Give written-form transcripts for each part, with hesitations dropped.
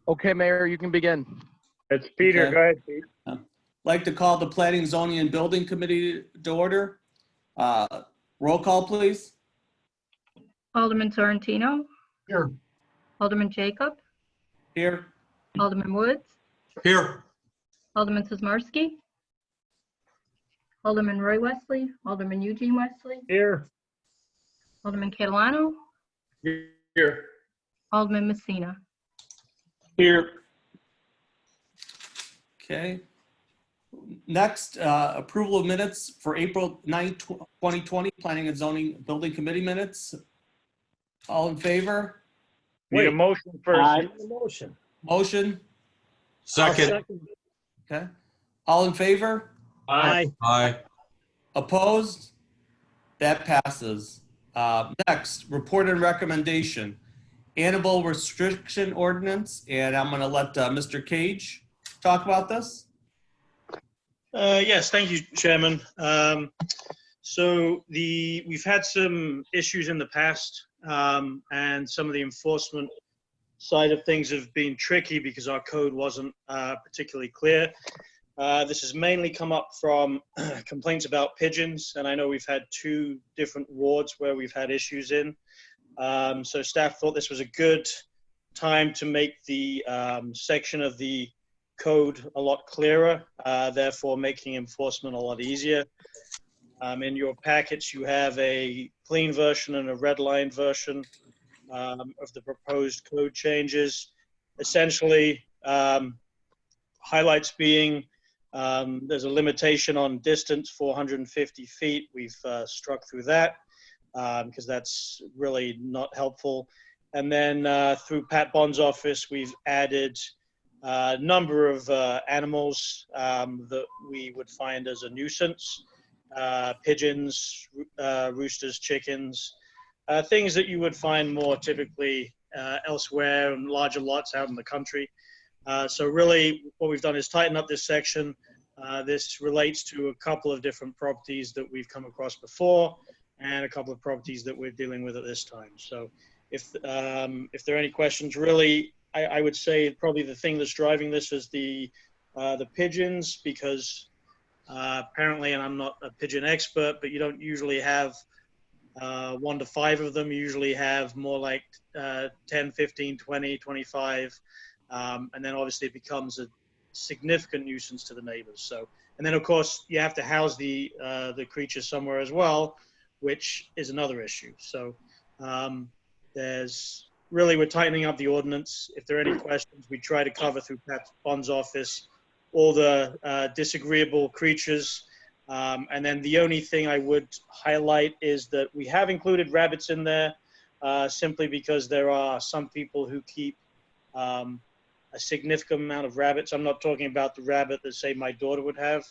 Okay, Mayor, you can begin. It's Peter. Okay. Go ahead, Pete. Like to call the Planning, Zoning, and Building Committee to order. Roll call, please. Alderman Sorrentino, Here. Alderman Jacob, Here. Alderman Woods, Here. Alderman Sizmarsky, Alderman Roy Wesley, Alderman Eugene Wesley, Here. Alderman Catalano, Here. Alderman Messina. Here. Okay. Next, approval of minutes for April 9th, 2020, Planning and Zoning Building Committee minutes. All in favor? Need a motion first. Motion. Motion? Second. Okay. All in favor? Aye. Aye. Opposed? That passes. Next, report and recommendation. Animal restriction ordinance, and I'm going to let Mr. Cage talk about this. Yes, thank you, Chairman. So we've had some issues in the past, and some of the enforcement side of things have been tricky because our code wasn't particularly clear. This has mainly come up from complaints about pigeons, and I know we've had 2 different wards where we've had issues in. So staff thought this was a good time to make the section of the code a lot clearer, therefore making enforcement a lot easier. In your packets, you have a clean version and a red line version of the proposed code changes. Essentially, highlights being there's a limitation on distance, 450 feet. We've struck through that because that's really not helpful. And then through Pat Bond's office, we've added a number of animals that we would find as a nuisance. Pigeons, roosters, chickens, things that you would find more typically elsewhere and larger lots out in the country. So really what we've done is tighten up this section. This relates to a couple of different properties that we've come across before and a couple of properties that we're dealing with at this time. So if there are any questions, really, I would say probably the thing that's driving this is the pigeons, because apparently, and I'm not a pigeon expert, but you don't usually have 1 to 5 of them. You usually have more like 10, 15, 20, 25. And then obviously it becomes a significant nuisance to the neighbors. So, and then of course you have to house the creatures somewhere as well, which is another issue. So there's really, we're tightening up the ordinance. If there are any questions, we try to cover through Pat Bond's office all the disagreeable creatures. And then the only thing I would highlight is that we have included rabbits in there simply because there are some people who keep a significant amount of rabbits. I'm not talking about the rabbit that, say, my daughter would have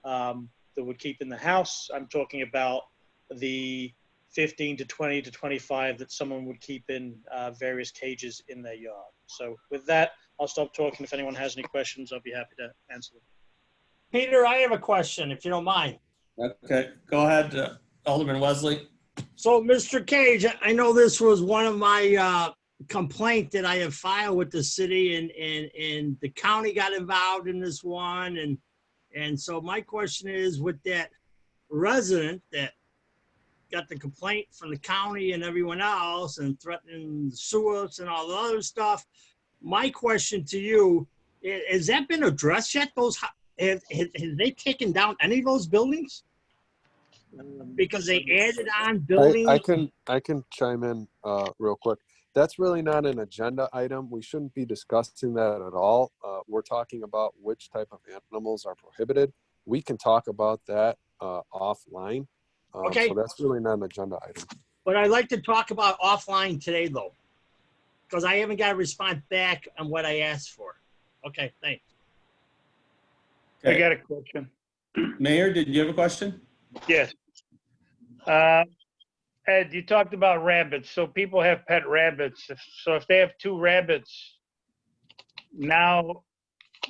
that would keep in the house. I'm talking about the 15 to 20 to 25 that someone would keep in various cages in their yard. So with that, I'll stop talking. If anyone has any questions, I'll be happy to answer them. Peter, I have a question, if you don't mind. Okay, go ahead, Alderman Wesley. So, Mr. Cage, I know this was one of my complaint that I have filed with the city, and the county got involved in this one. And so my question is, with that resident that got the complaint from the county and everyone else and threatening the sewers and all the other stuff, my question to you, has that been addressed yet? Have they taken down any of those buildings? Because they added on buildings. I can chime in real quick. That's really not an agenda item. We shouldn't be discussing that at all. We're talking about which type of animals are prohibited. We can talk about that offline. Okay. So that's really not an agenda item. But I'd like to talk about offline today, though, because I haven't got a response back on what I asked for. Okay, thanks. I got a question. Mayor, did you have a question? Yes. Ed, you talked about rabbits. So people have pet rabbits. So if they have 2 rabbits, now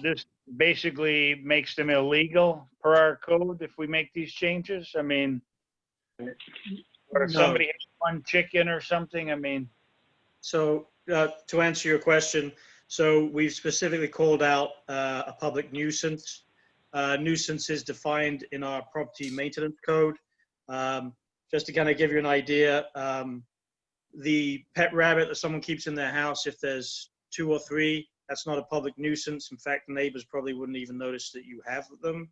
this basically makes them illegal per our code if we make these changes? I mean, or if somebody has 1 chicken or something, I mean. So to answer your question, So we've specifically called out a public nuisance. Nuisance is defined in our property maintenance code. Just to kind of give you an idea, the pet rabbit that someone keeps in their house, if there's 2 or 3, that's not a public nuisance. In fact, the neighbors probably wouldn't even notice that you have them.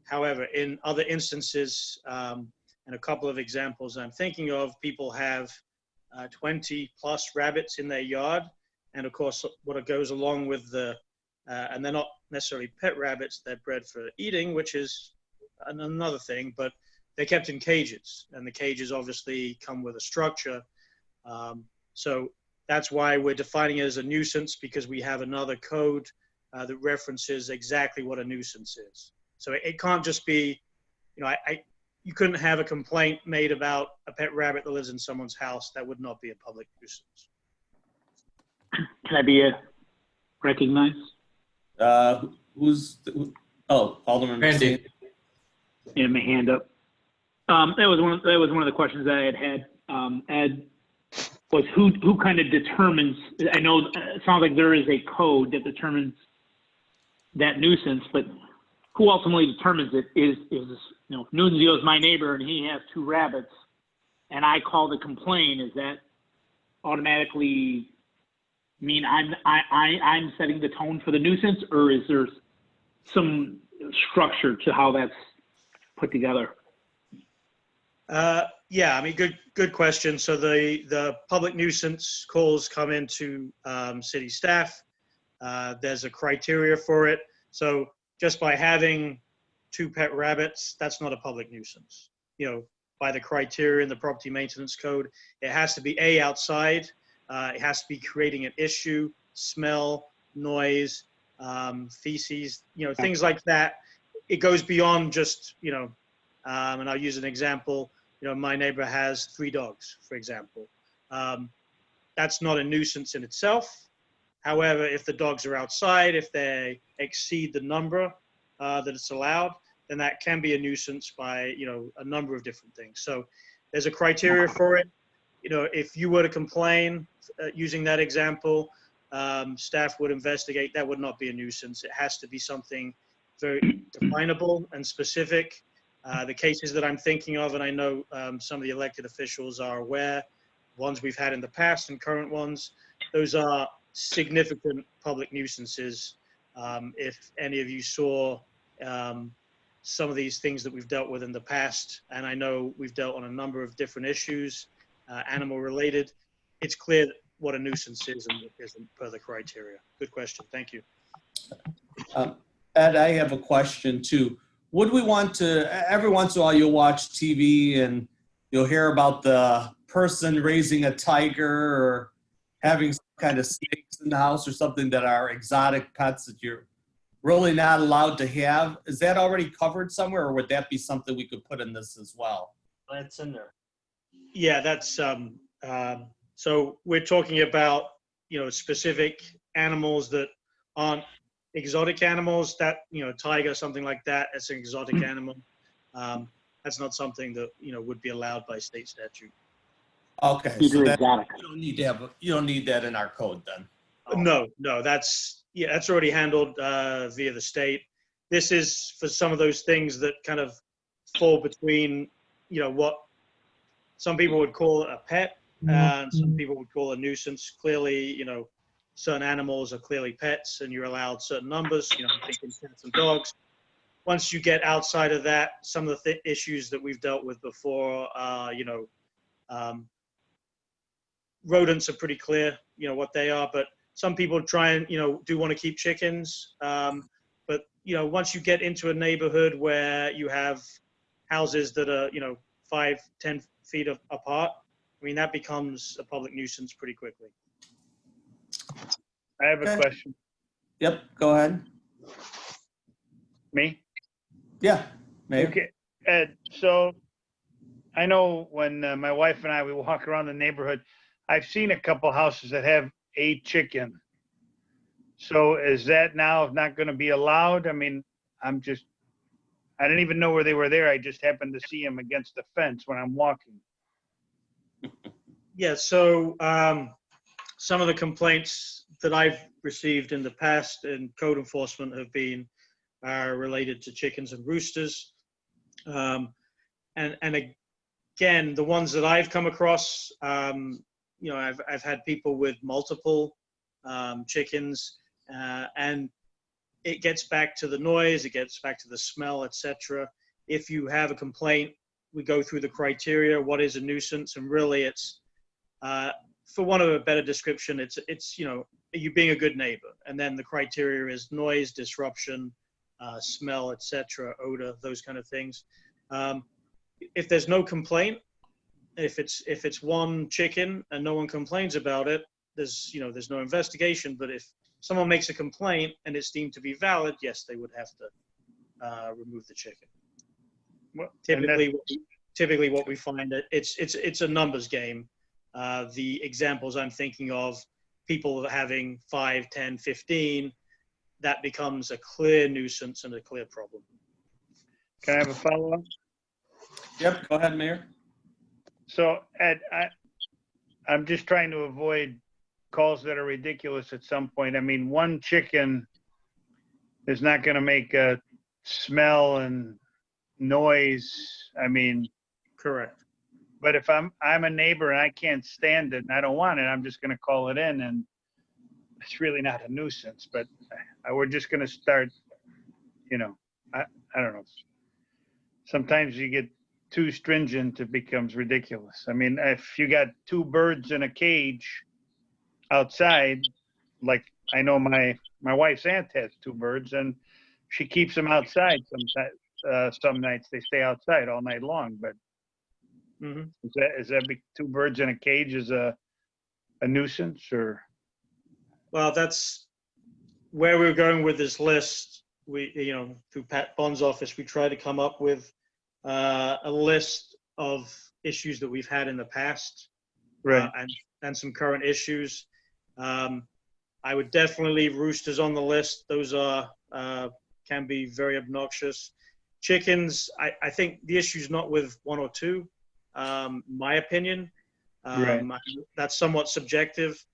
However, in other instances, and a couple of examples I'm thinking of, people have 20 plus rabbits in their yard. And of course, what goes along with the, and they're not necessarily pet rabbits, they're bred for eating, which is another thing, but they're kept in cages. And the cages obviously come with a structure. So that's why we're defining it as a nuisance, because we have another code that references exactly what a nuisance is. So it can't just be, you know, you couldn't have a complaint made about a pet rabbit that lives in someone's house. That would not be a public nuisance. Can I be recognized? Oh, Alderman Randy. Messina. Yeah, my hand up. That was one of the questions that I had. Ed, was who kind of determines? I know it sounds like there is a code that determines that nuisance, but who ultimately determines it? Is you know, if Nunzio is my neighbor and he has 2 rabbits, and I call to complain, is that automatically mean I'm setting the tone for the nuisance, or is there some structure to how that's put together? Yeah, I mean, good question. So the public nuisance calls come into city staff. There's a criteria for it. So just by having 2 pet rabbits, that's not a public nuisance. You know, by the criteria in the property maintenance code, it has to be outside. It has to be creating an issue, smell, noise, feces, you know, things like that. It goes beyond just, you know, and I'll use an example. You know, my neighbor has 3 dogs, for example. That's not a nuisance in itself. However, if the dogs are outside, if they exceed the number that it's allowed, then that can be a nuisance by, you know, a number of different things. So there's a criteria for it. You know, if you were to complain using that example, staff would investigate. That would not be a nuisance. It has to be something very definable and specific. The cases that I'm thinking of, and I know some of the elected officials are aware, ones we've had in the past and current ones, those are significant public nuisances. If any of you saw some of these things that we've dealt with in the past, and I know we've dealt on a number of different issues, animal related, it's clear what a nuisance is and what isn't per the criteria. Good question. Thank you. Ed, I have a question too. Would we want to, every once in a while you'll watch TV and you'll hear about the person raising a tiger or having some kind of snakes in the house or something that are exotic pets that you're really not allowed to have. Is that already covered somewhere, or would that be something we could put in this as well? That's in there. Yeah, that's so we're talking about, you know, specific animals that aren't exotic animals. That, you know, tiger, something like that, it's an exotic animal. That's not something that, you know, would be allowed by state statute. Okay, These so are that, exotic. you don't need that in our code then. No, that's already handled via the state. This is for some of those things that kind of fall between, you know, what some people would call a pet and some people would call a nuisance. Clearly, you know, certain animals are clearly pets and you're allowed certain numbers, you know, I'm thinking cats and dogs. Once you get outside of that, some of the issues that we've dealt with before, you know, rodents are pretty clear, you know, what they are, but some people try and, you know, do want to keep chickens. But, you know, once you get into a neighborhood where you have houses that are, you know, 5-10 feet apart, I mean, that becomes a public nuisance pretty quickly. I have a Okay. question. Yep, go ahead. Me? Yeah, Mayor. Okay, Ed, so I know when my wife and I, we walk around the neighborhood, I've seen a couple houses that have a chicken. So is that now not going to be allowed? I mean, I didn't even know where they were there. I just happened to see them against the fence when I'm walking. Yeah, so some of the complaints that I've received in the past in code enforcement have been related to chickens and roosters. And again, the ones that I've come across, you know, I've had people with multiple chickens, and it gets back to the noise, it gets back to the smell, etc. If you have a complaint, we go through the criteria, what is a nuisance, and really it's, for want of a better description, it's you know, are you being a good neighbor? And then the criteria is noise, disruption, smell, etc., odor, those kind of things. If there's no complaint, if it's one chicken and no one complains about it, there's no investigation. But if someone makes a complaint and it's deemed to be valid, yes, they would have to remove the chicken. Well, Typically, what we find, it's a numbers game. The examples I'm thinking of, people having 5, 10, 15, that becomes a clear nuisance and a clear problem. Can I have a follow-up? Yep, go ahead, Mayor. So Ed, I'm just trying to avoid calls that are ridiculous at some point. I mean, one chicken is not going to make a smell and noise. I mean, Correct. but if I'm a neighbor and I can't stand it and I don't want it, I'm just going to call it in, and it's really not a nuisance. But we're just going to start, you know, I don't know. Sometimes you get too stringent, it becomes ridiculous. I mean, if you got 2 birds in a cage outside, like I know my wife's aunt has 2 birds, and she keeps them outside sometimes. Some nights they stay outside all night long. But is that 2 birds in a cage is a nuisance, or? Well, that's where we're going with this list. We, you know, through Pat Bond's office, we try to come up with a list of issues that we've had in the past, Right. And some current issues. I would definitely leave roosters on the list. Those are can be very obnoxious. Chickens, I think the issue is not with 1 or 2, my opinion. Right. That's somewhat subjective.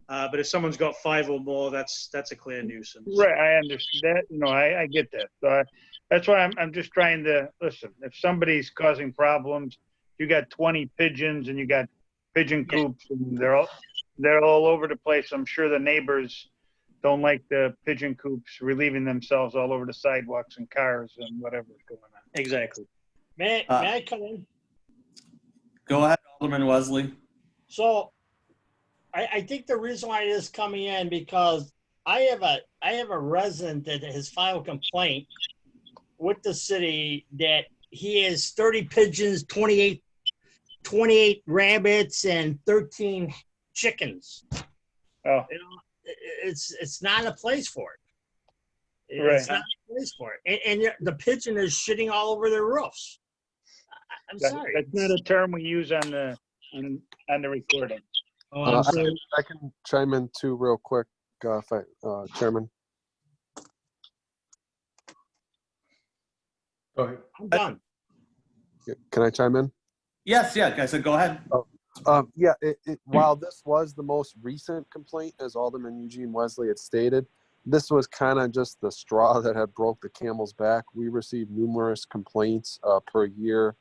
But if someone's got 5 or more, that's a clear nuisance. Right, I understand that. No, I get that. So that's why I'm just trying to listen. If somebody's causing problems, you got 20 pigeons and you got pigeon coops, and they're all over the place. I'm sure the neighbors don't like the pigeon coops relieving themselves all over the sidewalks and cars and whatever's going on. Exactly. May I come in? Go ahead, Alderman Wesley. So I think the reason why it is coming in, because I have a resident that has filed a complaint with the city that he has 30 pigeons, 28 rabbits, and 13 chickens. Oh, You know, it's not a place for it. Right. It's not a place for it. And the pigeon is shitting all over their roofs. I'm sorry. that's not a term we use on the recording. Oh, I'm sorry. I can chime in too real quick, Chairman. Go ahead. I'm done. Can I chime in? Yes, yeah, I said go ahead. Yeah, while this was the most recent complaint, as Alderman Eugene Wesley had stated, this was kind of just the straw that had broke the camel's back. We received numerous complaints per year.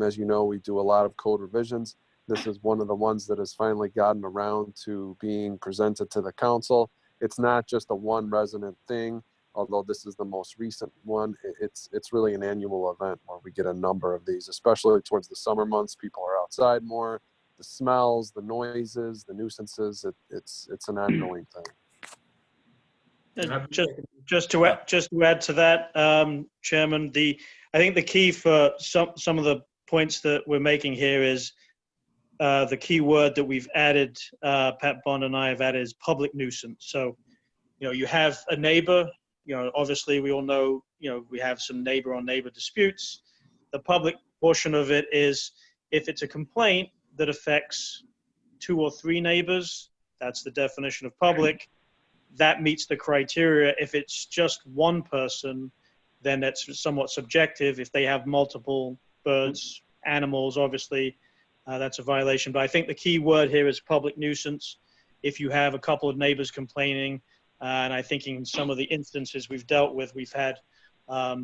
As you know, we do a lot of code revisions. This is one of the ones that has finally gotten around to being presented to the council. It's not just a one resident thing, although this is the most recent one. It's really an annual event where we get a number of these, especially towards the summer months. People are outside more. The smells, the noises, the nuisances, it's an ongoing thing. Just to add to that, Chairman, I think the key for some of the points that we're making here is the key word that we've added, Pat Bond and I have added, is public nuisance. So, you know, you have a neighbor. You know, obviously we all know, you know, we have some neighbor on neighbor disputes. The public portion of it is if it's a complaint that affects 2 or 3 neighbors, that's the definition of public. That meets the criteria. If it's just one person, then that's somewhat subjective. If they have multiple birds, animals, obviously, that's a violation. But I think the key word here is public nuisance. if you have a couple of neighbors complaining, and I think in some of the instances we've dealt with, we've had a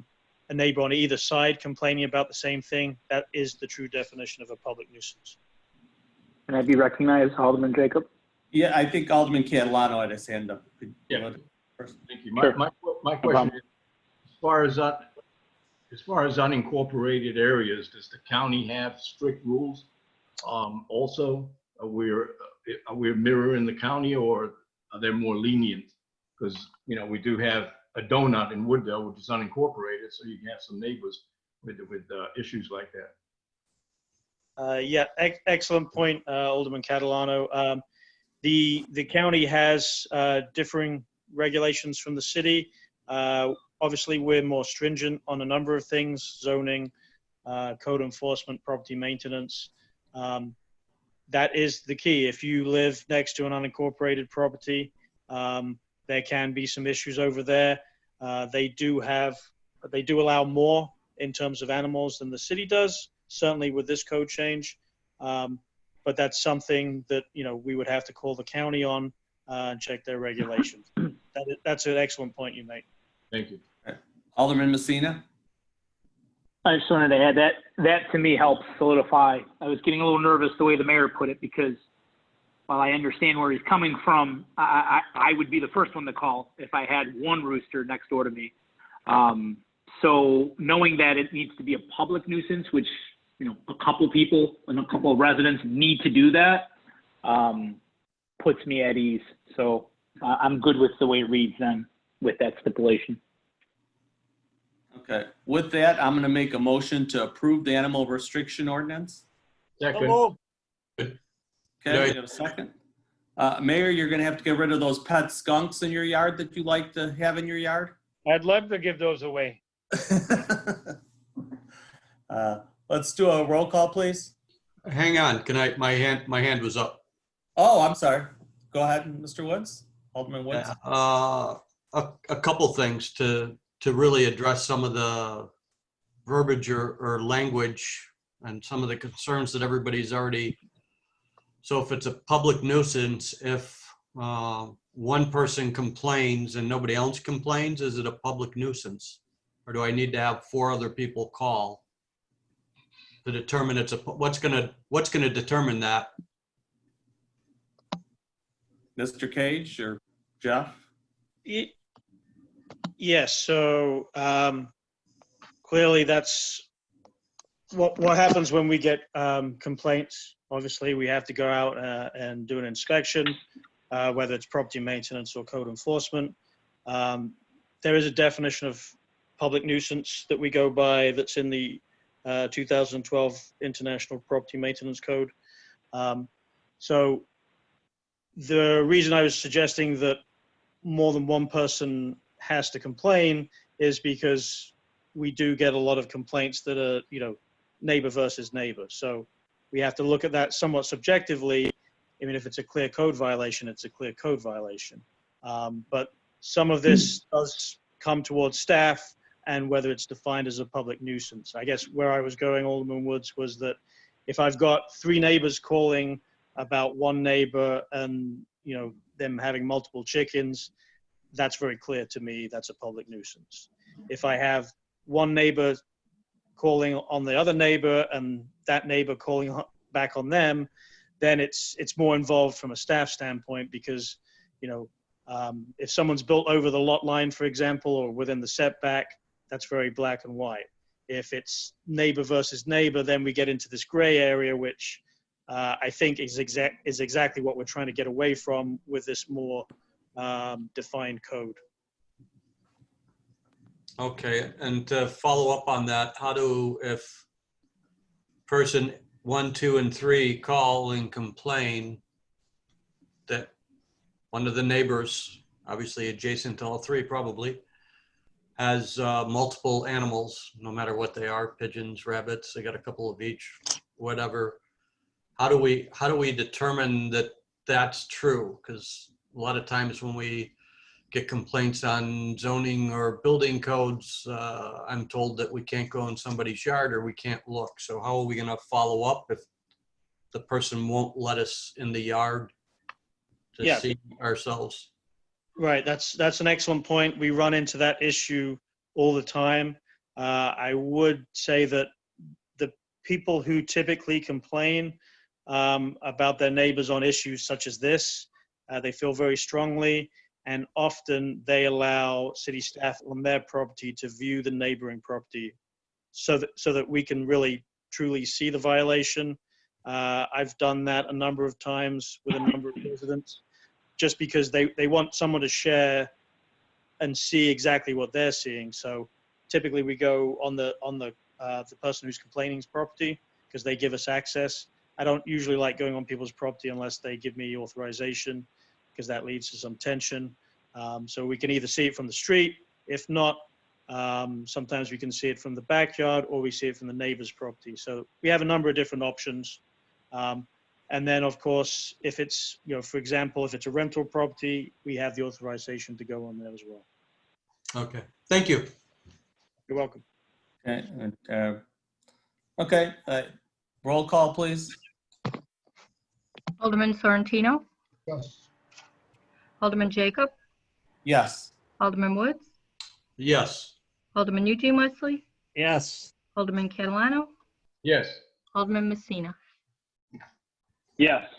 neighbor on either side complaining about the same thing. That is the true definition of a public nuisance. Can I be recognized, Alderman Jacob? Yeah, I think Alderman Catalano had his hand up. Yeah. First. Thank you. Sure. My question is, as far as unincorporated areas, does the county have strict rules? Also, are we mirroring the county, or are they more lenient? Because, you know, we do have a donut in Woodville, which is unincorporated, so you can have some neighbors with issues like that. Yeah, excellent point, Alderman Catalano. The county has differing regulations from the city. Obviously, we're more stringent on a number of things: zoning, code enforcement, property maintenance. That is the key. If you live next to an unincorporated property, there can be some issues over there. They do allow more in terms of animals than the city does, certainly with this code change. But that's something that, you know, we would have to call the county on and check their regulations. That's an excellent point you make. Thank you. Alderman Messina? I just wanted to add that to me helps solidify. I was getting a little nervous the way the mayor put it, because while I understand where he's coming from, I would be the first one to call if I had one rooster next door to me. So knowing that it needs to be a public nuisance, which, you know, a couple people and a couple of residents need to do that, puts me at ease. So I'm good with the way it reads then with that stipulation. Okay. With that, I'm going to make a motion to approve the animal restriction ordinance. Second. Okay, we have a second. Mayor, you're going to have to get rid of those pet skunks in your yard that you like to have in your yard. I'd love to give those away. Let's do a roll call, please. Hang on, my hand was up. Oh, I'm sorry. Go ahead, Mr. Woods. Alderman Woods. A couple things to really address some of the verbiage or language and some of the concerns that everybody's already. So if it's a public nuisance, if one person complains and nobody else complains, is it a public nuisance? Or do I need to have 4 other people call to determine what's gonna determine that? Mr. Cage or Jeff? Yes, so clearly that's what happens when we get complaints. Obviously, we have to go out and do an inspection, whether it's property maintenance or code enforcement. There is a definition of public nuisance that we go by that's in the 2012 International Property Maintenance Code. So the reason I was suggesting that more than one person has to complain is because we do get a lot of complaints that are, you know, neighbor versus neighbor. So we have to look at that somewhat subjectively. I mean, if it's a clear code violation, it's a clear code violation. But some of this does come towards staff and whether it's defined as a public nuisance. I guess where I was going, Alderman Woods, was that if I've got 3 neighbors calling about one neighbor and, you know, them having multiple chickens, that's very clear to me. That's a public nuisance. If I have one neighbor calling on the other neighbor and that neighbor calling back on them, then it's more involved from a staff standpoint because, you know, if someone's built over the lot line, for example, or within the setback, that's very black and white. If it's neighbor versus neighbor, then we get into this gray area, which I think is exactly what we're trying to get away from with this more defined code. Okay, and to follow up on that, if person 1, 2, and 3 call and complain that one of the neighbors, obviously adjacent to all 3 probably, has multiple animals, no matter what they are, pigeons, rabbits, they got a couple of each, whatever. How do we determine that that's true? Because a lot of times when we get complaints on zoning or building codes, I'm told that we can't go in somebody's yard or we can't look. So how are we going to follow up if the person won't let us in the yard to Yeah. see ourselves. Right, that's an excellent point. We run into that issue all the time. I would say that the people who typically complain about their neighbors on issues such as this, they feel very strongly, and often they allow city staff on their property to view the neighboring property so that we can really truly see the violation. I've done that a number of times with a number of residents, just because they want someone to share and see exactly what they're seeing. So typically we go on the person who's complaining's property because they give us access. I don't usually like going on people's property unless they give me authorization, because that leads to some tension. So we can either see it from the street. If not, sometimes we can see it from the backyard, or we see it from the neighbor's property. So we have a number of different options. And then, of course, if it's, for example, if it's a rental property, we have the authorization to go on there as well. Okay, thank you. You're welcome. Okay, roll call, please. Alderman Sorrentino, Yes. Alderman Jacob, Yes. Alderman Woods, Yes. Alderman Eugene Wesley, Yes. Alderman Catalano, Yes. Alderman Messina. Yes.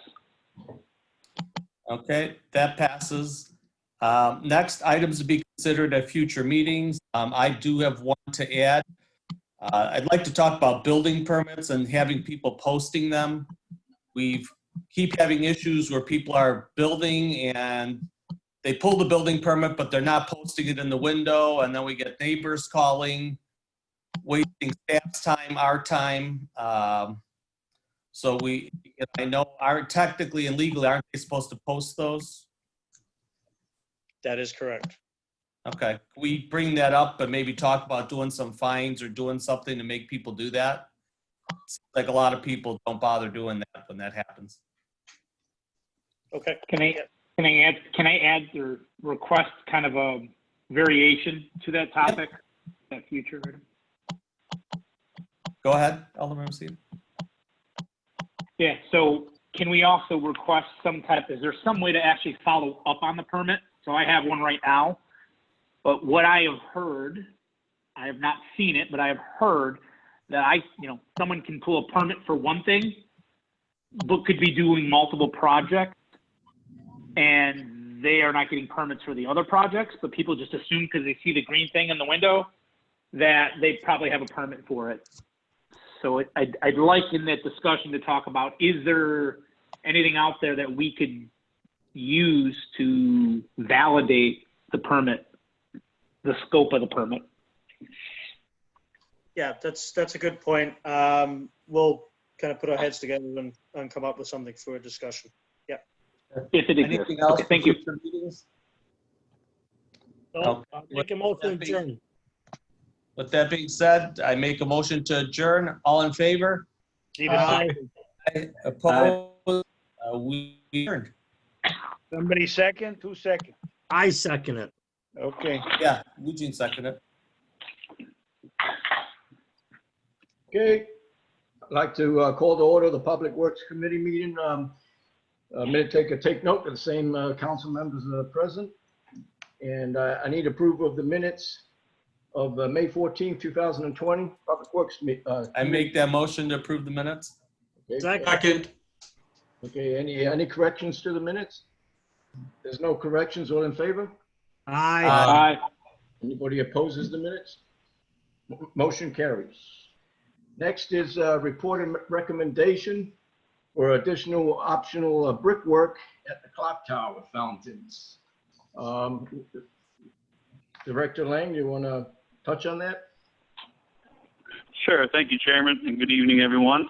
Okay, that passes. Next, items to be considered at future meetings. I do have one to add. I'd like to talk about building permits and having people posting them. We keep having issues where people are building and they pull the building permit, but they're not posting it in the window, and then we get neighbors calling, wasting staff's time, our time. So I know, technically and legally, aren't they supposed to post those? That is correct. Okay, can we bring that up and maybe talk about doing some fines or doing something to make people do that? Seems like a lot of people don't bother doing that when that happens. Okay. Can I add or request kind of a variation to that topic, that future item? Go ahead, Alderman Messina. Yeah, so can we also request is there some way to actually follow up on the permit? So I have one right now, but what I have heard, I have not seen it, but I have heard that someone can pull a permit for one thing, but could be doing multiple projects, and they are not getting permits for the other projects, but people just assume because they see the green thing in the window that they probably have a permit for it. So I'd like in that discussion to talk about, is there anything out there that we could use to validate the permit, the scope of the permit? Yeah, that's a good point. We'll kind of put our heads together and come up with something for a discussion. Yeah. If it exists. Anything else? Okay, thank you. for future meetings? No, I'll make a motion to adjourn. With that being said, I make a motion to adjourn. All in favor? Aye. Opposed? We adjourned. Somebody second? Who second? I second it. Okay. Yeah, Eugene seconded it. Okay. I'd like to call to order the Public Works Committee meeting. Take note that the same council members are present. And I need approval of the minutes of May 14, 2020, Public Works. I make that motion to approve the minutes. Okay. Second. Okay, any corrections to the minutes? There's no corrections, all in favor? Aye. Aye. Anybody opposes the minutes? Motion carries. Next is report and recommendation for additional optional brickwork at the clock tower fountains. Director Lang, you want to touch on that? Sure. Thank you, Chairman, and good evening, everyone.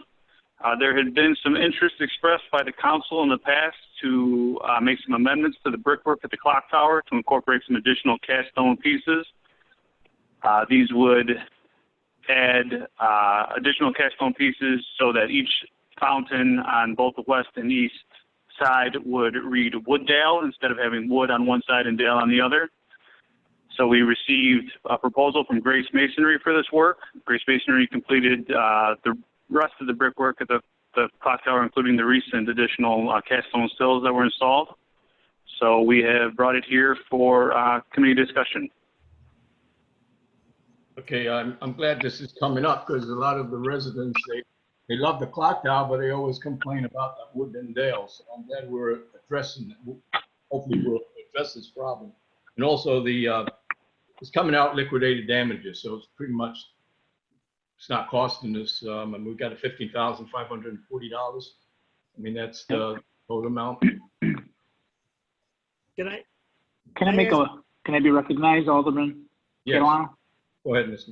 There had been some interest expressed by the council in the past to make some amendments to the brickwork at the clock tower to incorporate some additional cast stone pieces. These would add additional cast stone pieces so that each fountain on both the west and east side would read Wooddale instead of having wood on one side and Dale on the other. So we received a proposal from Grace Masonry for this work. Grace Masonry completed the rest of the brickwork at the clock tower, including the recent additional cast stone sills that were installed. So we have brought it here for committee discussion. Okay, I'm glad this is coming up because a lot of the residents, they love the clock tower, but they always complain about the Woodland Dale. So I'm glad we're addressing, hopefully we'll address this problem. And also it's coming out liquidated damages. So it's pretty much, it's not costing us, and we've got a $15,540. I mean, that's the total amount. Can I? Can I be recognized, Alderman Yes. Catalano? Go ahead, Mr.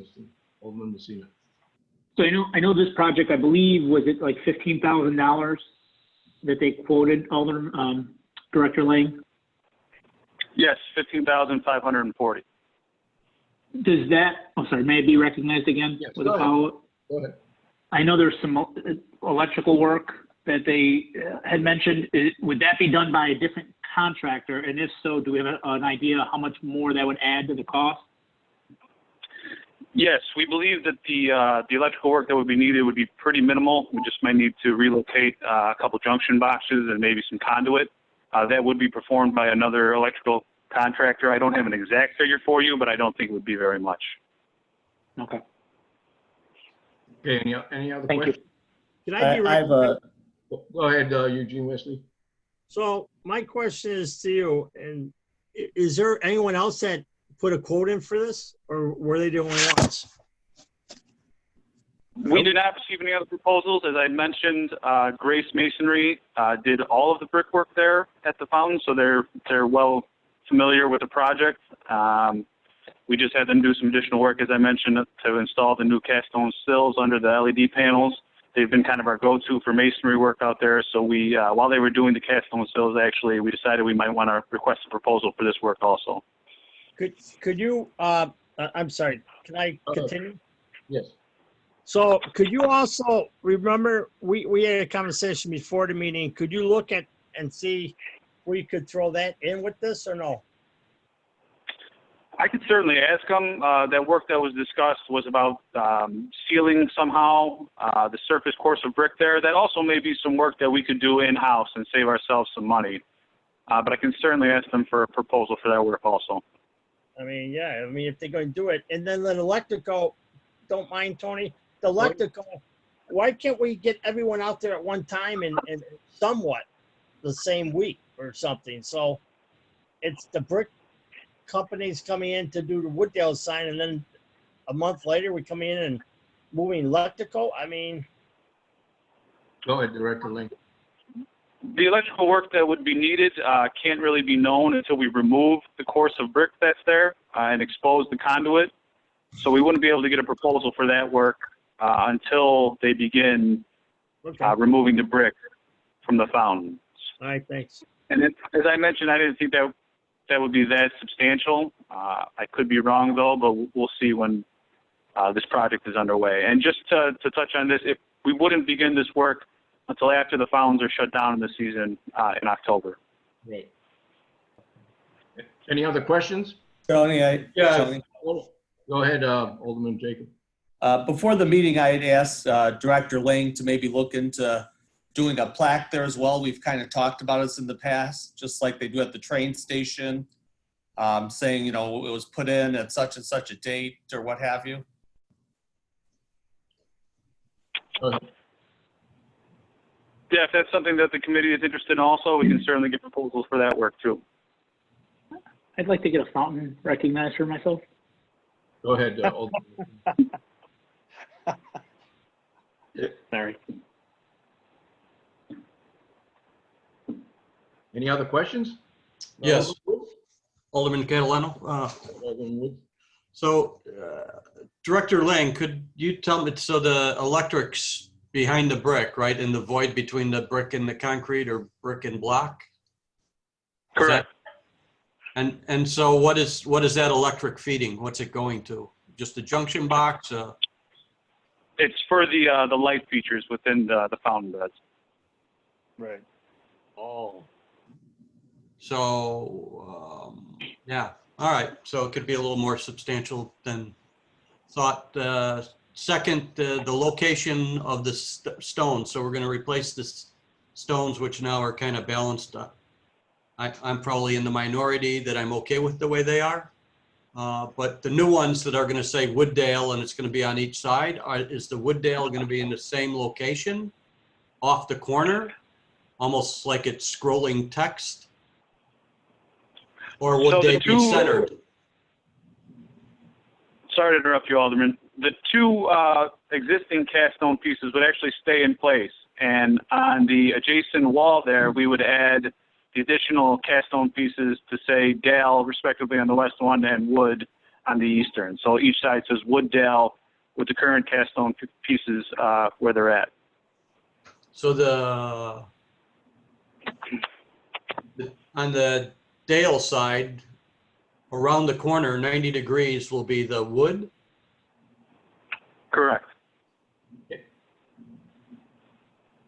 Alderman Messina. So I know this project, I believe, was it like $15,000 that they quoted, Alderman, Director Lang? Yes, 15,540. Does that, I'm sorry, may I be recognized again Yes, with go a ahead. follow-up? Go ahead. I know there's some electrical work that they had mentioned. Would that be done by a different contractor? And if so, do we have an idea how much more that would add to the cost? Yes, we believe that the electrical work that would be needed would be pretty minimal. We just might need to relocate a couple junction boxes and maybe some conduit. That would be performed by another electrical contractor. I don't have an exact figure for you, but I don't think it would be very much. Okay. Okay, any other Thank you. questions? Can I be I have a, Go ahead, Eugene Wesley. So my question is to you, and is there anyone else that put a quote in for this, or were they the only ones? We did not receive any other proposals. As I mentioned, Grace Masonry did all of the brickwork there at the fountain, so they're well familiar with the project. We just had them do some additional work, as I mentioned, to install the new cast stone sills under the LED panels. They've been kind of our go-to for masonry work out there. So we, while they were doing the cast stone sills, actually, we decided we might want to request a proposal for this work also. Could you, I'm sorry, can I continue? Yes. So could you also remember, we had a conversation before the meeting, could you look at and see where you could throw that in with this or no? I could certainly ask them. That work that was discussed was about sealing somehow the surface course of brick there. That also may be some work that we could do in-house and save ourselves some money. But I can certainly ask them for a proposal for that work also. I mean, yeah, I mean, if they're going to do it, and then the electrical, don't mind, Tony, the electrical, why can't we get everyone out there at one time and somewhat the same week or something? So it's the brick companies coming in to do the Wooddale sign, and then a month later we come in and moving electrical. I mean, Go ahead, Director Link. The electrical work that would be needed can't really be known until we remove the course of brick that's there and expose the conduit. So we wouldn't be able to get a proposal for that work until they begin okay. removing the brick from the fountains. All right, thanks. And as I mentioned, I didn't think that would be that substantial. I could be wrong though, but we'll see when this project is underway. And just to touch on this, if we wouldn't begin this work until after the fountains are shut down in the season in October. Right. Any other questions? Tony, Yeah. Go ahead, Alderman Jacob. Before the meeting, I had asked Director Lang to maybe look into doing a plaque there as well. We've kind of talked about this in the past, just like they do at the train station, saying, you know, it was put in at such and such a date or what have you. Go ahead. Yeah, if that's something that the committee is interested in also, we can certainly get proposals for that work too. I'd like to get a fountain recognized for myself. Go ahead, Alderman. Sorry. Any other questions? Yes. Alderman Catalano. Alderman Woods? So, Director Lang, could you tell me, so the electrics behind the brick, right, in the void between the brick and the concrete or brick and block? Is Correct. that- and so what is that electric feeding? What's it going to? Just a junction box? It's for the light features within the fountain beds. Right. Oh. So, yeah, all right. So it could be a little more substantial than thought. Second, the location of the stones. So we're going to replace the stones, which now are kind of balanced I'm probably in the minority that I'm okay with the way they are. But the new ones that are going to say Wooddale and it's going to be on each side, is the Wooddale going to be in the same location off the corner, almost like it's scrolling text? Or would So the they be two- centered? Sorry to interrupt you, Alderman. The two existing cast stone pieces would actually stay in place. And on the adjacent wall there, we would add the additional cast stone pieces to say Dale, respectively, on the west one, and Wood on the eastern. So each side says Wooddale with the current cast stone pieces where they're at. So on the Dale side, around the corner, 90 degrees will be the Wood? Correct.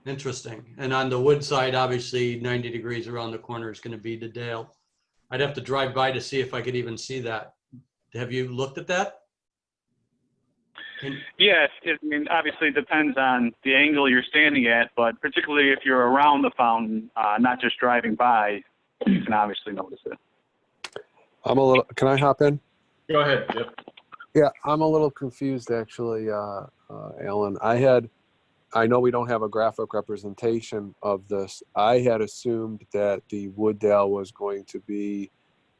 Interesting. And on the Wood side, obviously 90 degrees around the corner is going to be the Dale. I'd have to drive by to see if I could even see that. Have you looked at that? Yes, I mean, obviously it depends on the angle you're standing at, but particularly if you're around the fountain, not just driving by, you can obviously notice it. Can I hop in? Go ahead, Jeff. Yeah, I'm a little confused actually, Alan. I know we don't have a graphic representation of this. I had assumed that the Wooddale was going to be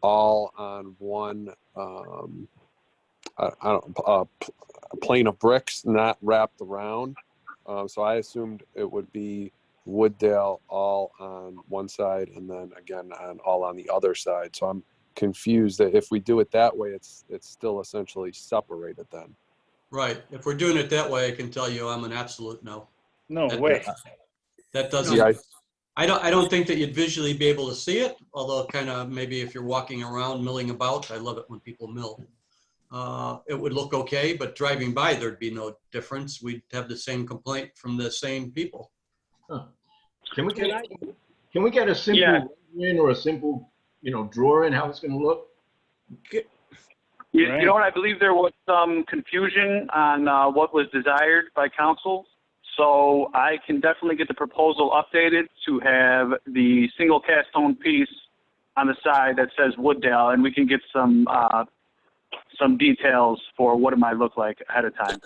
all on one, a plane of bricks, not wrapped around. So I assumed it would be Wooddale all on one side and then again all on the other side. So I'm confused that if we do it that way, it's still essentially separated then. Right. If we're doing it that way, I can tell you I'm an absolute no. No way. That doesn't, Yeah, I don't think that you'd visually be able to see it, although kind of maybe if you're walking around milling about, I love it when people mill. It would look okay, but driving by, there'd be no difference. We'd have the same complaint from the same people. Huh. Can we get a simple Yeah. rendering or a simple, drawing how it's going to look? You Right. know what? I believe there was some confusion on what was desired by council. So I can definitely get the proposal updated to have the single cast stone piece on the side that says Wooddale, and we can get some details for what it might look like ahead of time.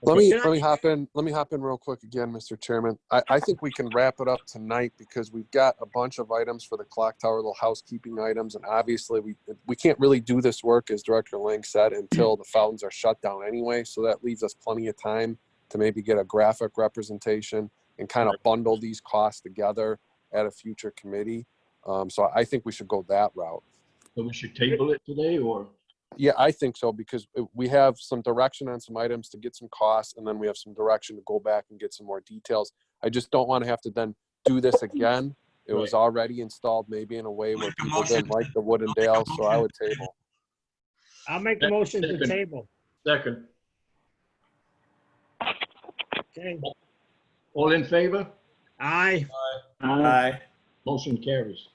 Let me hop in real quick again, Mr. Chairman. I think we can wrap it up tonight because we've got a bunch of items for the clock tower, little housekeeping items, and obviously we can't really do this work, as Director Lang said, until the fountains are shut down anyway. So that leaves us plenty of time to maybe get a graphic representation and kind of bundle these costs together at a future committee. So I think we should go that route. So we should table it today or? Yeah, I think so, because we have some direction on some items to get some costs, and then we have some direction to go back and get some more details. I just don't want to have to then do this again. It was already installed maybe in a way where people didn't like the Wood and Dale, so I would table. I'll make the motion to table. Second. Okay. All in favor? Aye. Aye. Motion carries.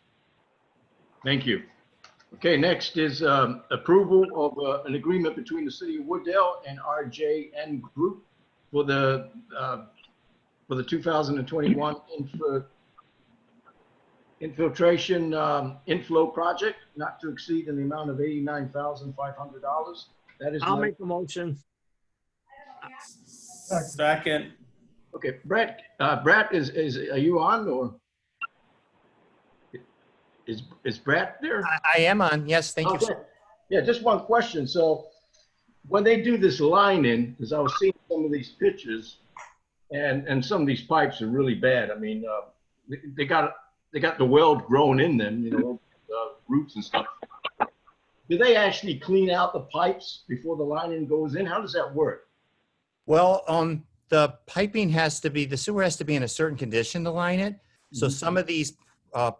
Thank you. Okay, next is approval of an agreement between the City of Wooddale and RJN Group for the 2021 infiltration inflow project, not to exceed in the amount of $89,500. That is. I'll make the motion. Second. Okay, Brett, are you on or? Is Brett there? I am on. Yes, thank you. Okay. Yeah, just one question. So when they do this line in, because I was seeing some of these pictures and some of these pipes are really bad. I mean, they got the weld grown in them, roots and stuff. Do they actually clean out the pipes before the lining goes in? How does that work? Well, the piping the sewer has to be in a certain condition to line it. So some of these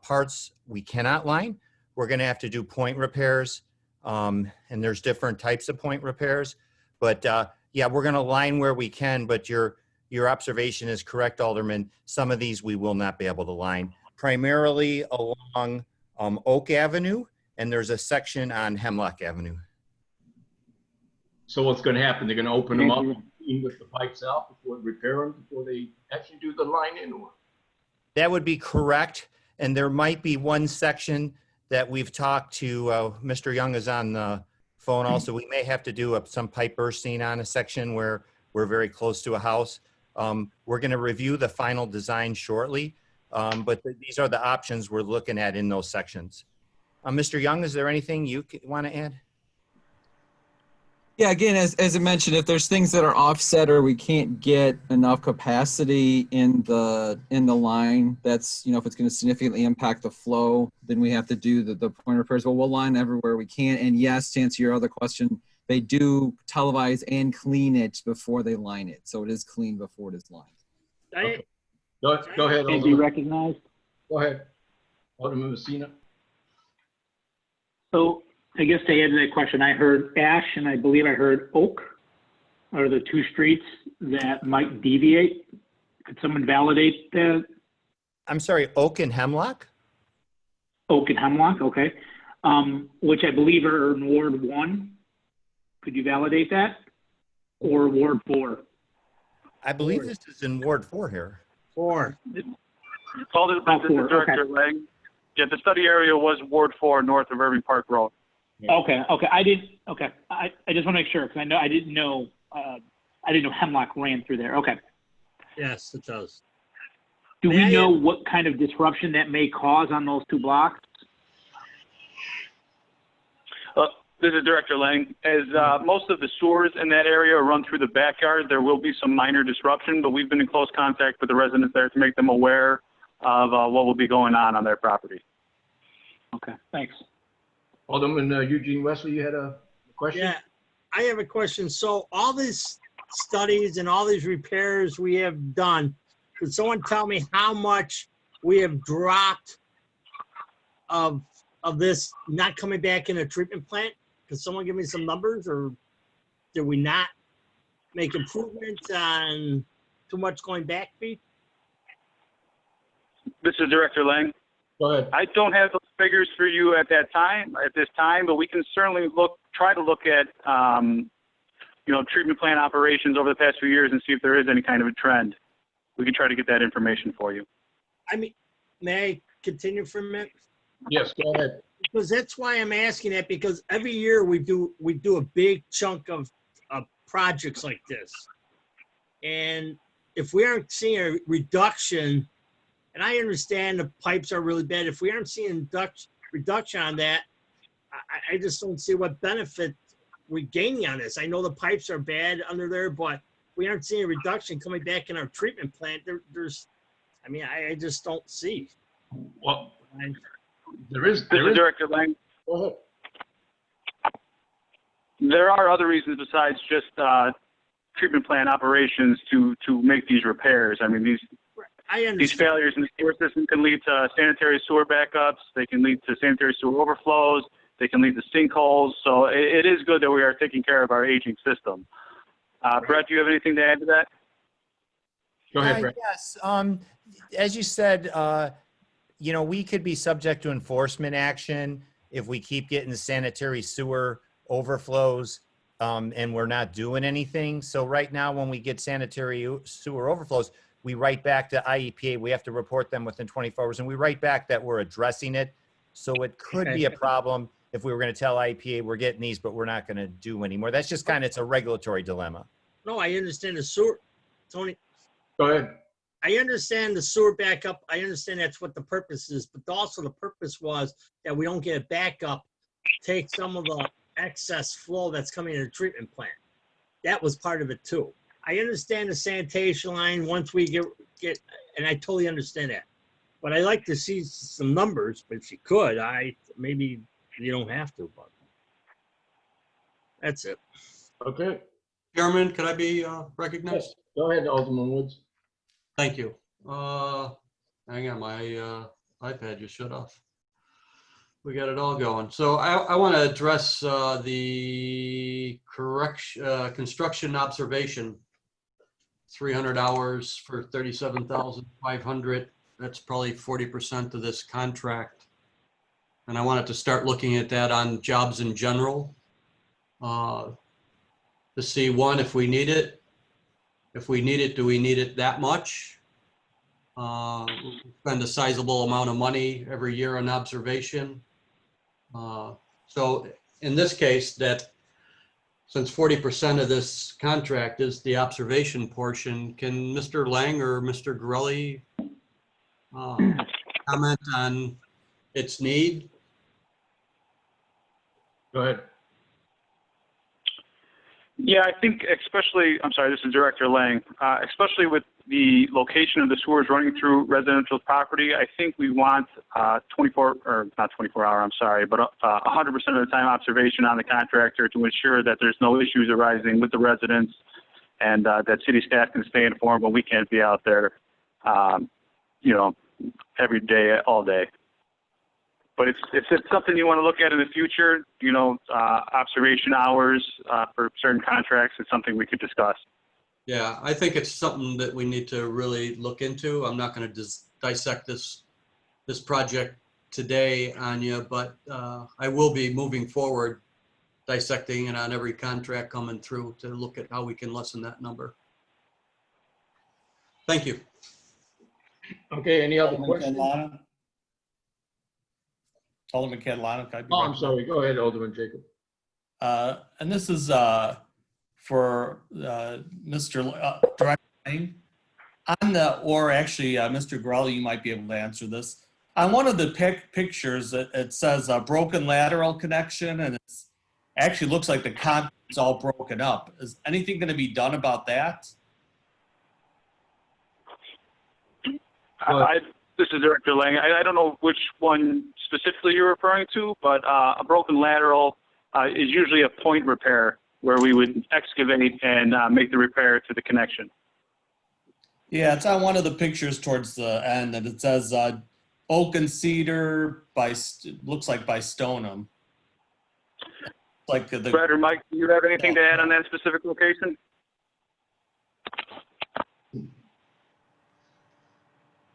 parts we cannot line. We're going to have to do point repairs. And there's different types of point repairs. But yeah, we're going to line where we can. But your observation is correct, Alderman. Some of these we will not be able to line. Primarily along Oak Avenue, and there's a section on Hemlock Avenue. So what's going to happen? They're going to open them up and clean with the pipes out before they repair them, before they actually do the line in? Or? That would be correct. And there might be one section that we've talked to, Mr. Young is on the phone also. We may have to do some pipe bursting on a section where we're very close to a house. We're going to review the final design shortly, but these are the options we're looking at in those sections. Mr. Young, is there anything you want to add? Yeah, again, as I mentioned, if there's things that are offset or we can't get enough capacity in the line, that's, if it's going to significantly impact the flow, then we have to do the point repairs. But we'll line everywhere we can. And yes, to answer your other question, they do televise and clean it before they line it. So it is clean before it is lined. Okay. Go ahead, And be Alderman. recognized. Go ahead. Alderman Messina. So I guess to add to that question, I heard Ash and I believe I heard Oak are the two streets that might deviate. Could someone validate that? I'm sorry, Oak and Hemlock? Oak and Hemlock, okay. Which I believe are in Ward 1. Could you validate that? Or Ward 4? I believe this is in Ward 4 here. 4. Alderman, this is Director Lang. Yeah, the study area was Ward 4 north of Irving Park Road. Okay. I just want to make sure because I didn't know Hemlock ran through there. Okay. Yes, it does. Do we know what kind of disruption that may cause on those two blocks? This is Director Lang. As most of the sewers in that area run through the backyard, there will be some minor disruption, but we've been in close contact with the residents there to make them aware of what will be going on their property. Okay, thanks. Alderman Eugene Wesley, you had a question? Yeah, I have a question. So all these studies and all these repairs we have done, could someone tell me how much we have dropped of this not coming back in a treatment plant? Could someone give me some numbers, or did we not make improvements on too much going back, Pete? This is Director Lang. Go ahead. I don't have those figures for you at this time, but we can certainly try to look at, treatment plant operations over the past few years and see if there is any kind of a trend. We can try to get that information for you. I mean, may I continue for a minute? Yes, go ahead. Because that's why I'm asking that, because every year we do a big chunk of projects like this. And if we aren't seeing a reduction, and I understand the pipes are really bad, if we aren't seeing reduction on that, I just don't see what benefit we're gaining on this. I know the pipes are bad under there, but we aren't seeing a reduction coming back in our treatment plant. I just don't see. Well, there is Director Lang. Go ahead. There are other reasons besides just treatment plant operations to make these repairs. I mean, these failures in the sewer system can lead to sanitary sewer backups. They can lead to sanitary sewer overflows. They can lead to sinkholes. So it is good that we are taking care of our aging system. Brett, do you have anything to add to that? Go ahead, Brett. Yes. As you said, we could be subject to enforcement action if we keep getting the sanitary sewer overflows and we're not doing anything. So right now, when we get sanitary sewer overflows, we write back to IEPA. We have to report them within 24 hours, and we write back that we're addressing it. So it could be a problem if we were going to tell IEPA we're getting these, but we're not going to do anymore. That's just it's a regulatory dilemma. No, I understand the sewer, Tony. Go ahead. I understand the sewer backup. I understand that's what the purpose is, but also the purpose was that we don't get a backup, take some of the excess flow that's coming in the treatment plant. That was part of it too. I understand the sanitation line once we get, and I totally understand that. But I like to see some numbers, but if you could, maybe you don't have to, but that's it. Okay. Chairman, could I be recognized? Yes. Go ahead, Alderman Woods. Thank you. Hang on, my iPad just shut off. We got it all going. So I want to address the construction observation. 300 hours for 37,500. That's probably 40% of this contract. And I wanted to start looking at that on jobs in general to see, one, if we need it. If we need it, do we need it that much? Spend a sizable amount of money every year on observation. So in this case, that since 40% of this contract is the observation portion, can Mr. Lang or Mr. Gorelli comment on its need? Go ahead. Yeah, I think especially, I'm sorry, this is Director Lang, especially with the location of the sewers running through residential property, I think we want 24, or not 24 hour, I'm sorry, but 100% of the time observation on the contractor to ensure that there's no issues arising with the residents and that city staff can stay informed when we can't be out there, you know, every day, all day. But if it's something you want to look at in the future, you know, observation hours for certain contracts is something we could discuss. Yeah, I think it's something that we need to really look into. I'm not going to dissect this project today, Anya, but I will be moving forward, dissecting it on every contract coming through to look at how we can lessen that number. Thank you. Okay, any other questions? Alderman Catalano. Can I be Oh, I'm recognized? sorry. Go ahead, Alderman Jacob. And this is for Mr. Director Lang. On the, or actually, Mr. Gorelli, you might be able to answer this. On one of the pictures, it says a broken lateral connection, and it actually looks like the concrete's all broken up. Is anything going to be done about that? This is Director Lang. I don't know which one specifically you're referring to, but a broken lateral is usually a point repair where we would excavate and make the repair to the connection. Yeah, it's on one of the pictures towards the end, and it says oak and cedar by, looks like by Stoneham. Like the. Brad or Mike, do you have anything to add on that specific location?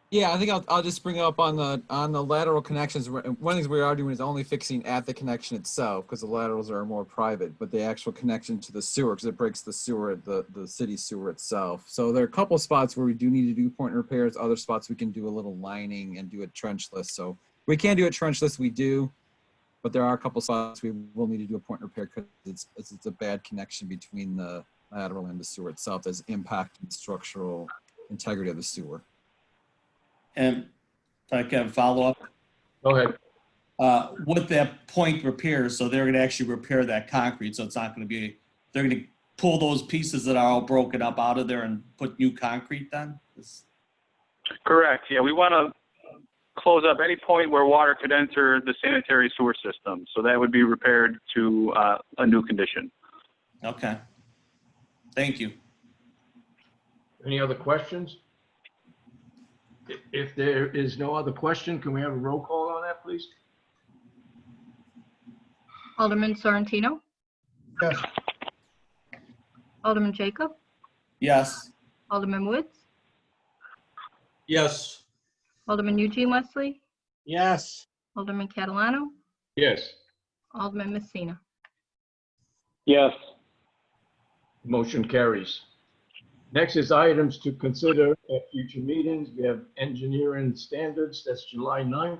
Yeah, I think I'll just bring up on the lateral connections. One of the things we're arguing is only fixing at the connection itself because the laterals are more private, but the actual connection to the sewer, because it breaks the sewer, the city sewer itself. So there are a couple spots where we do need to do point repairs. Other spots we can do a little lining and do a trenchless. So we can do a trenchless, we do, but there are a couple spots we will need to do a point repair because it's a bad connection between the lateral and the sewer itself that's impacting the structural integrity of the sewer. And if I can follow up. Go ahead. With that point repairs, so they're going to actually repair that concrete. So it's not going to be, they're going to pull those pieces that are all broken up out of there and put new concrete then? Correct. Yeah, we want to close up any point where water could enter the sanitary sewer system. So that would be repaired to a new condition. Okay. Thank you. Any other questions? If there is no other question, can we have a roll call on that, please? Alderman Sorrentino? Yes. Alderman Jacob? Yes. Alderman Woods? Yes. Alderman Eugene Wesley? Yes. Alderman Catalano? Yes. Alderman Messina? Yes. Motion carries. Next is items to consider at future meetings. We have engineering standards, that's July 9th.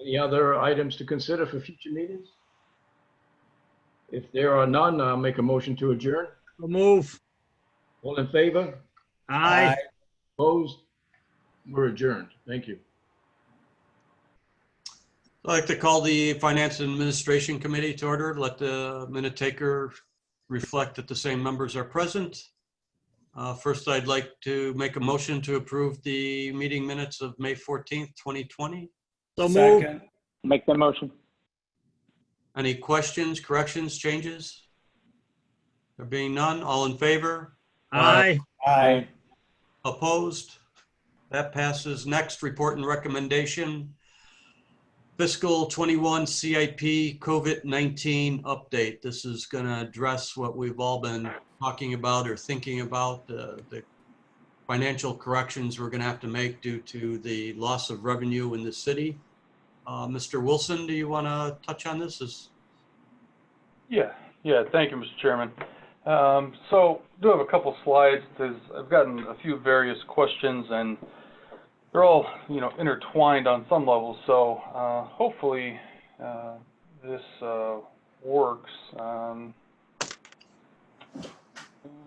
Any other items to consider for future meetings? If there are none, I'll make a motion to adjourn. We'll move. All in favor? Aye. Opposed? We're adjourned. Thank you. I'd like to call the Finance and Administration Committee to order. Let the minute taker reflect that the same members are present. First, I'd like to make a motion to approve the meeting minutes of May 14th, 2020. So move. Make that motion. Any questions, corrections, changes? There being none, all in favor? Aye. Aye. Opposed? That passes. Next, report and recommendation. Fiscal 21 CIP COVID-19 update. This is going to address what we've all been talking about or thinking about, the financial corrections we're going to have to make due to the loss of revenue in the city. Mr. Wilson, do you want to touch on this? Yeah, thank you, Mr. Chairman. So I do have a couple slides. I've gotten a few various questions, and they're all, intertwined on some level. So hopefully this works.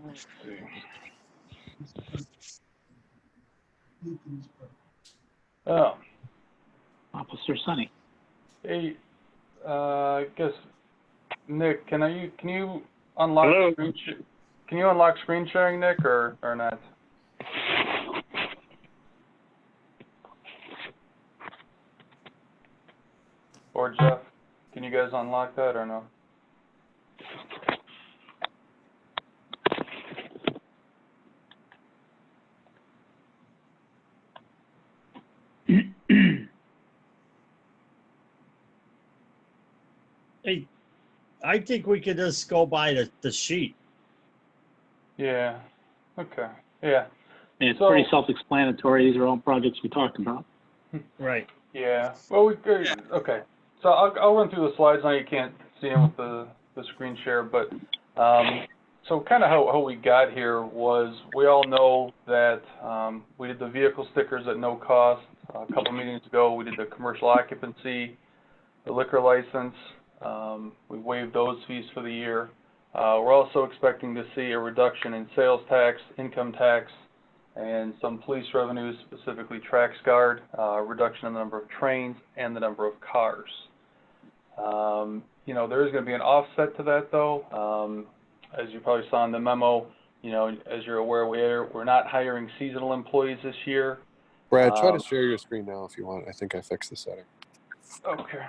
Let's see. Oh, Officer Sonny. hey, I guess Nick, can you unlock Hello? Can you unlock screen sharing, Nick, or not? Or Jeff, can you guys unlock that or no? Hey, I think we could just go by the sheet. Yeah. Okay. Yeah. And it's So- pretty self-explanatory. These are all projects we talked about. Right. Yeah. Well, we could. Okay. So I'll run through the slides. Now you can't see them with the screen share, but so kind of how we got here was we all know that we did the vehicle stickers at no cost a couple meetings ago. We did the commercial occupancy, the liquor license. We waived those fees for the year. We're also expecting to see a reduction in sales tax, income tax, and some police revenues, specifically TraxGuard, reduction in the number of trains and the number of cars. There is going to be an offset to that, though. As you probably saw in the memo, as you're aware, we're not hiring seasonal employees this year. Brad, try to share your screen now if you want. I think I fixed the setting. Okay.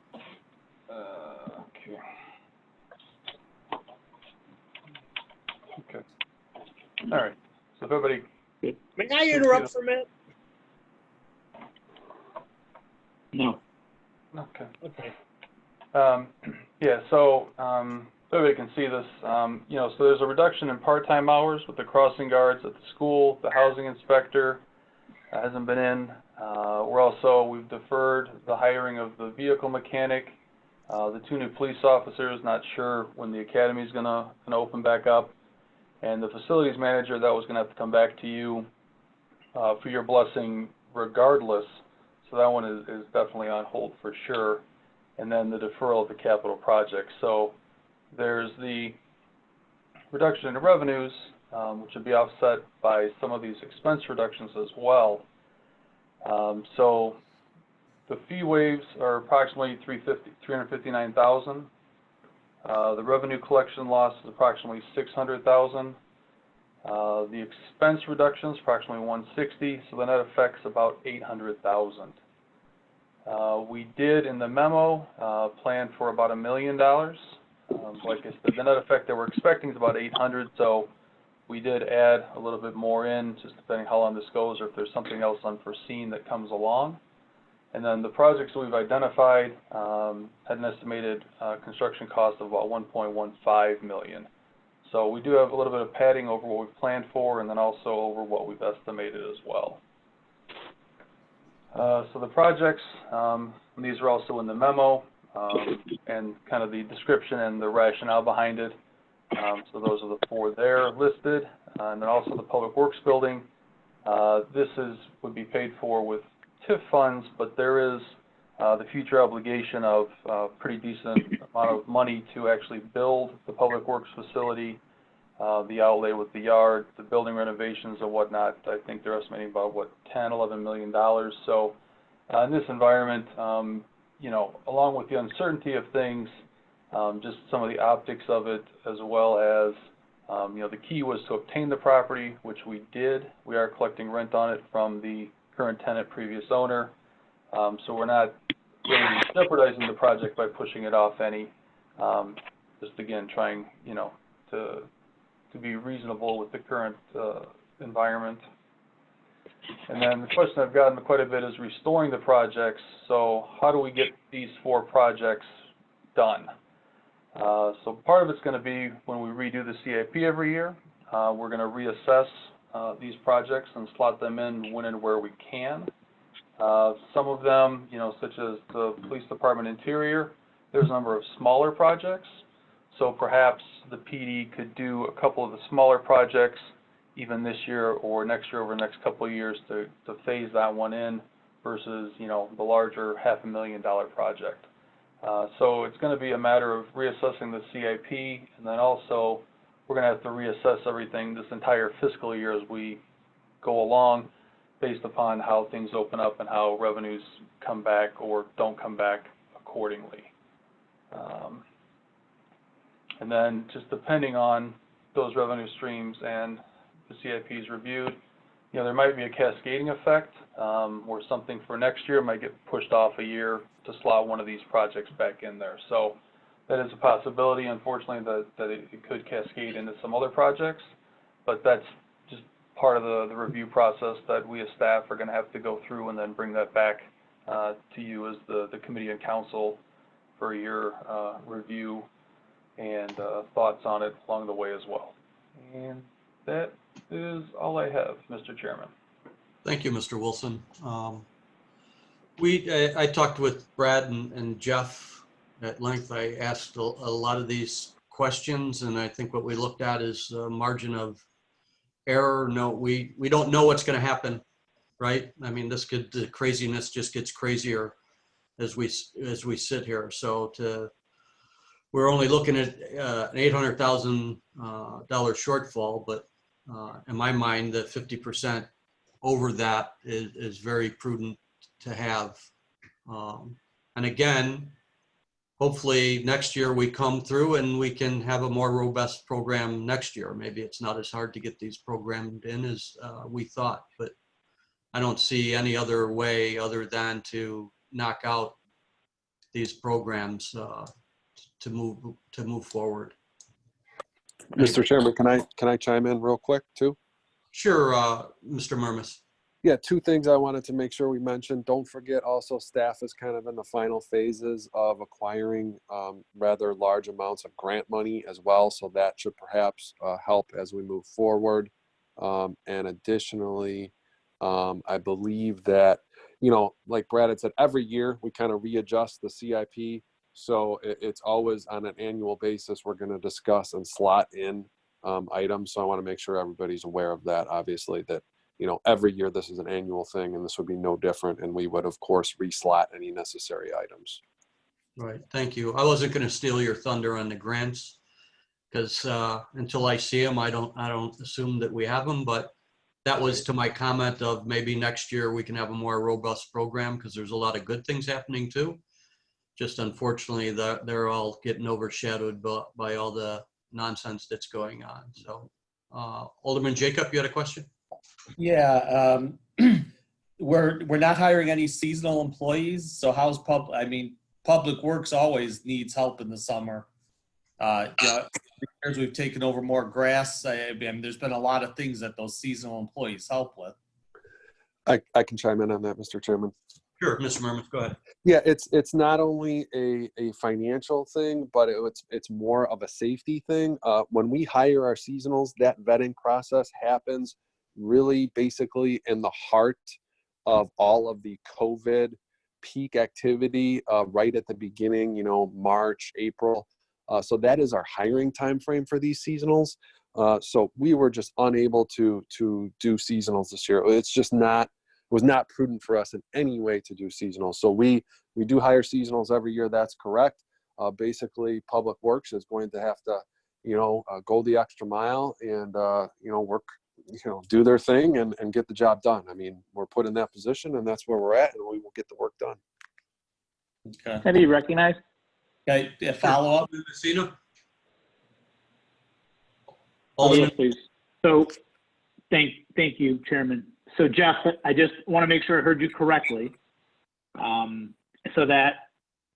Okay. Okay. All right. So if everybody. May I interrupt for a minute? No. Okay. Okay. Yeah. So everybody can see this. So there's a reduction in part-time hours with the crossing guards at the school. The housing inspector hasn't been in. We've deferred the hiring of the vehicle mechanic. The 2 new police officers, not sure when the academy is gonna open back up, and the facilities manager, that was gonna have to come back to you for your blessing regardless. So that one is definitely on hold for sure. And then the deferral of the capital project. So there's the reduction in the revenues, which would be offset by some of these expense reductions as well. So the fee waves are approximately $359,000. The revenue collection loss is approximately $600,000. The expense reductions approximately $160,000. So the net effect's about $800,000. We did in the memo plan for about $1 million. Like I said, the net effect that we're expecting is about $800,000. So we did add a little bit more in, just depending how long this goes, or if there's something else unforeseen that comes along. And then the projects that we've identified had an estimated construction cost of about $1.15 million. So we do have a little bit of padding over what we've planned for, and then also over what we've estimated as well. So the projects, these are also in the memo, and kind of the description and the rationale behind it. So those are the 4 there listed, and then also the Public Works building. This would be paid for with TIF funds, but there is the future obligation of a pretty decent amount of money to actually build the Public Works facility, the outlay with the yard, the building renovations and whatnot. I think they're estimating about, $10–11 million. So in this environment, along with the uncertainty of things, just some of the optics of it, as well as, the key was to obtain the property, which we did. We are collecting rent on it from the current tenant, previous owner. So we're not really jeopardizing the project by pushing it off any. Just again, trying, to be reasonable with the current environment. And then the question I've gotten quite a bit is restoring the projects. So how do we get these 4 projects done? So part of it's going to be when we redo the CIP every year. We're going to reassess these projects and slot them in when and where we can. Some of them, such as the police department interior, there's a number of smaller projects. So perhaps the PD could do a couple of the smaller projects even this year or next year over the next couple of years to phase that one in versus, you know, the larger $500,000 project. So it's going to be a matter of reassessing the CIP, and then also we're going to have to reassess everything this entire fiscal year as we go along based upon how things open up and how revenues come back or don't come back accordingly. And then just depending on those revenue streams and the CIPs reviewed, you know, there might be a cascading effect where something for next year might get pushed off a year to slot one of these projects back in there. So that is a possibility, unfortunately, that it could cascade into some other projects, but that's just part of the review process that we as staff are going to have to go through and then bring that back to you as the committee and council for your review and thoughts on it along the way as well. And that is all I have, Mr. Chairman. Thank you, Mr. Wilson. I talked with Brad and Jeff at length. I asked a lot of these questions, and I think what we looked at is a margin of error. No, we don't know what's going to happen, right? I mean, the craziness just gets crazier as we sit here. So we're only looking at an $800,000 shortfall, but in my mind, the 50% over that is very prudent to have. And again, hopefully next year we come through and we can have a more robust program next year. Maybe it's not as hard to get these programmed in as we thought, but I don't see any other way other than to knock out these programs to move forward. Mr. Chairman, can I chime in real quick too? Sure, Mr. Murmas. Yeah, two things I wanted to make sure we mentioned. Don't forget also staff is kind of in the final phases of acquiring rather large amounts of grant money as well. So that should perhaps help as we move forward. And additionally, I believe that, you know, like Brad had said, every year we kind of readjust the CIP. So it's always on an annual basis, we're going to discuss and slot in items. So I want to make sure everybody's aware of that, obviously, that, you know, every year this is an annual thing and this would be no different. And we would, of course, reslot any necessary items. Right. Thank you. I wasn't going to steal your thunder on the grants because until I see them, I don't assume that we have them. But that was to my comment of maybe next year we can have a more robust program because there's a lot of good things happening too. Just unfortunately, they're all getting overshadowed by all the nonsense that's going on. So, Alderman Jacob, you had a question? Yeah, we're not hiring any seasonal employees. So how's Public Works always needs help in the summer. Years we've taken over more grass. I mean, there's been a lot of things that those seasonal employees help with. I can chime in on that, Mr. Chairman. Sure, Mr. Murmas, go ahead. Yeah, it's not only a financial thing, but it's more of a safety thing. When we hire our seasonals, that vetting process happens really basically in the heart of all of the COVID peak activity right at the beginning, you know, March, April. So that is our hiring time frame for these seasonals. So we were just unable to do seasonals this year. It was not prudent for us in any way to do seasonals. So we do hire seasonals every year. That's correct. Basically, Public Works is going to have to, you know, go the extra mile and, you know, work, you know, do their thing and get the job done. I mean, we're put in that position and that's where we're at and we will get the work done. Okay. Can I be recognized? Okay, yeah, follow up. Messina? Yes, please. So thank you, Chairman. So Jeff, I just want to make sure I heard you correctly. So that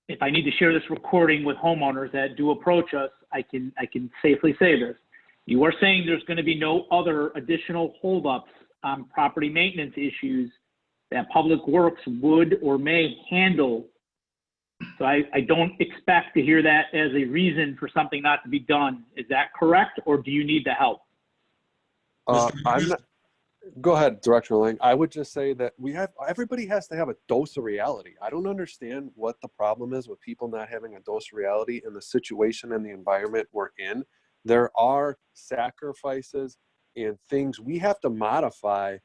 if I need to share this recording with homeowners that do approach us, I can safely say this. You are saying there's going to be no other additional holdups on property maintenance issues that Public Works would or may handle. So I don't expect to hear that as a reason for something not to be done. Is that correct, or do you need the help? Go ahead, Director Lang. I would just say that everybody has to have a dose of reality. I don't understand what the problem is with people not having a dose of reality in the situation and the environment we're in. There are sacrifices and things we have to modify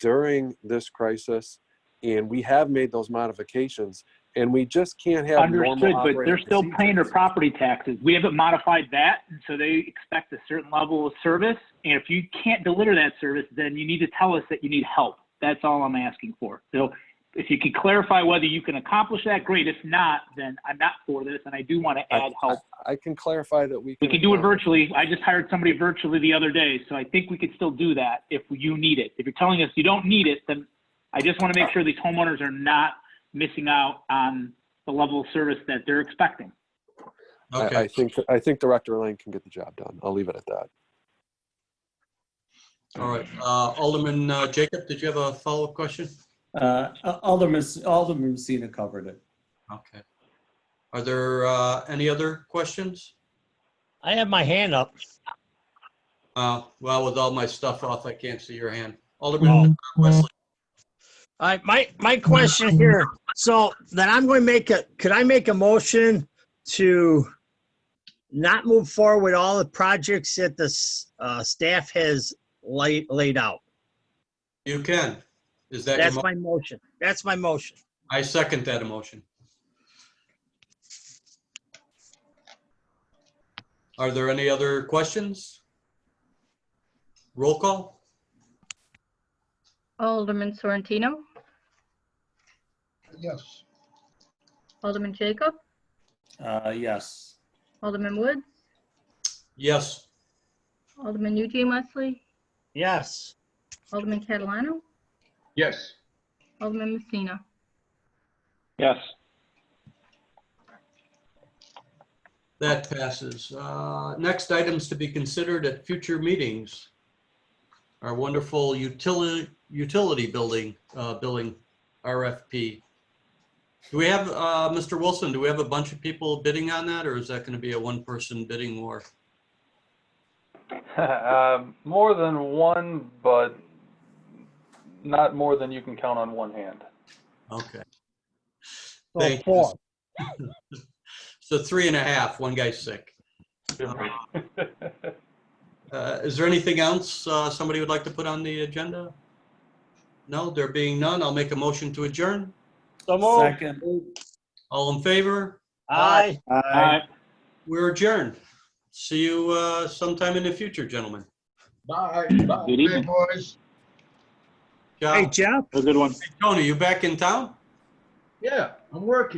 during this crisis, and we have made those modifications, and we just can't have normal Understood, but operating they're still paying their procedures. property taxes. We haven't modified that, and so they expect a certain level of service. And if you can't deliver that service, then you need to tell us that you need help. That's all I'm asking for. So if you could clarify whether you can accomplish that, great. If not, then I'm not for this, and I do want to add help. I can clarify that We can do it virtually. I just hired somebody virtually the other day, so I think we could still do that if you need it. If you're telling us you don't need it, then I just want to make sure these homeowners are not missing out on the level of service that they're expecting. Okay. I think Director Lang can get the job done. I'll leave it at that. All right. Alderman Jacob, did you have a follow-up question? Alderman Messina covered it. Okay. Are there any other questions? I have my hand up. Well, with all my stuff off, I can't see your hand. Alderman Wesley. All right, my question here, so then I'm going to could I make a motion to not move forward with all the projects that the staff has laid out? You can. Is that your That's my motion. That's my motion. I second that motion. Are there any other questions? Roll call? Alderman Sorrentino, Yes. Alderman Jacob, Yes. Alderman Woods, Yes. Alderman Eugene Wesley, Yes. Alderman Catalano, Yes. Alderman Messina. Yes. That passes. Next items to be considered at future meetings. Our wonderful utility billing RFP. Do we have, Mr. Wilson, do we have a bunch of people bidding on that, or is that going to be a one-person bidding war? More than one, but not more than you can count on one hand. Okay. So Thank four. you. So 3.5, one guy's sick. Is there anything else somebody would like to put on the agenda? No, there being none, I'll make a motion to adjourn. So moved. Second. All in favor? Aye. We're adjourned. See you sometime in the future, gentlemen. Bye. Bye. Good evening. Boys. Ciao. Hey, Jeff. A good one. Tony, you back in town? Yeah, I'm working.